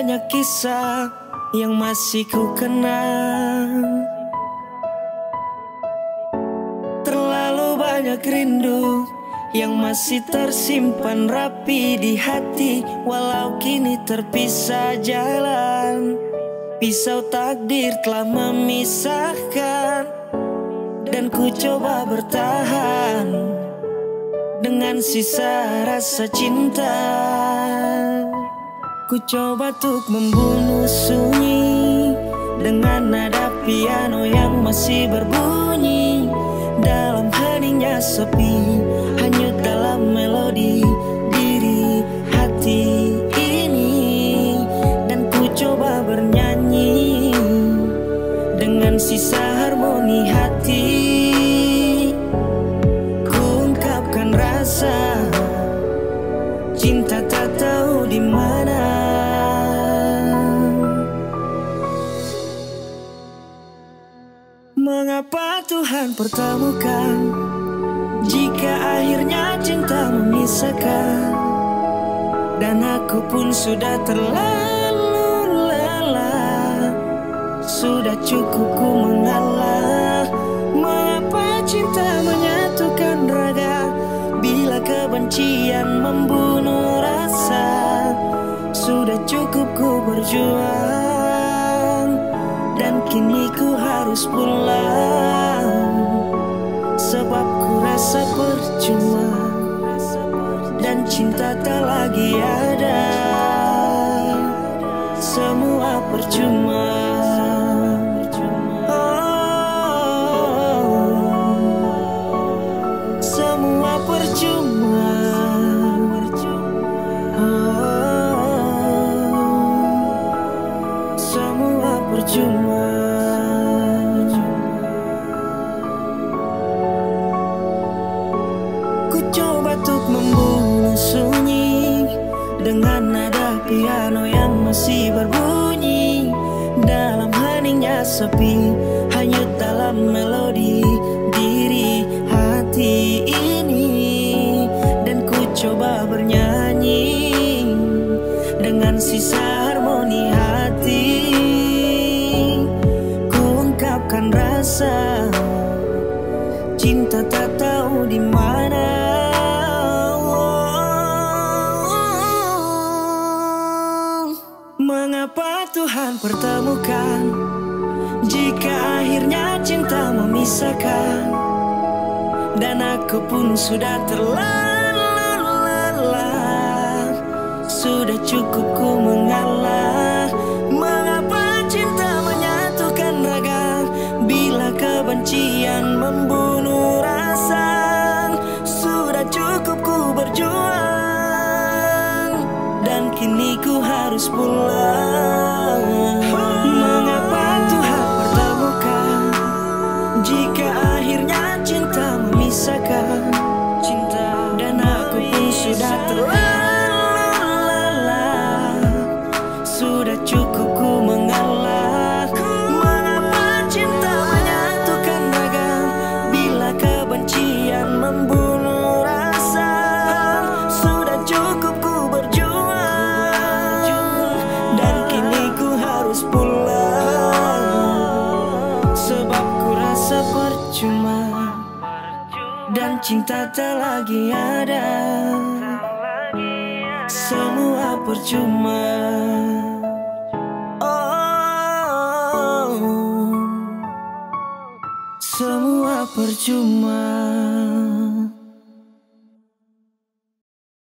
banyak kisah yang masih ku kenang. Terlalu banyak rindu yang masih tersimpan rapi di hati. Walau kini terpisah jalan, pisau takdir telah memisahkan. Dan ku coba bertahan dengan sisa rasa cinta. Ku coba untuk membunuh sunyi dengan nada piano yang masih berbunyi. Dalam heningnya sepi, hanyut dalam melodi diri hati ini. Dan ku coba bernyanyi dengan sisa harmoni hati. Ku ungkapkan rasa cinta tak tahu di mana. Mengapa Tuhan pertemukan jika akhirnya cinta memisahkan? Dan aku pun sudah terlalu lelah, sudah cukup ku mengalah. Mengapa cinta menyatukan raga bila kebencian membunuh rasa? Sudah cukup ku berjuang dan kini ku harus pulang, sebab ku rasa percuma dan cinta tak lagi ada. Semua percuma. Semua percuma. Semua percuma. Ku coba untuk membunuh sunyi dengan nada piano yang masih berbunyi. Dalam heningnya sepi, hanyut dalam melodi diri hati ini. Dan ku coba bernyanyi dengan sisa harmoni hati. Ku ungkapkan rasa cinta tak tahu di mana. Mengapa Tuhan pertemukan jika akhirnya cinta memisahkan? Dan aku pun sudah terlalu lelah, sudah cukup ku mengalah. Mengapa cinta menyatukan raga bila kebencian membunuh rasa? Sudah cukup ku berjuang dan kini ku harus pulang. Mengapa Tuhan pertemukan jika akhirnya cinta memisahkan? Dan aku pun sudah terlalu lelah, sudah cukup ku mengalah. Mengapa cinta menyatukan raga bila kebencian membunuh rasa? Sudah cukup ku berjuang dan kini ku harus pulang, sebab ku rasa percuma dan cinta tak lagi ada. Semua percuma. Oh, semua percuma.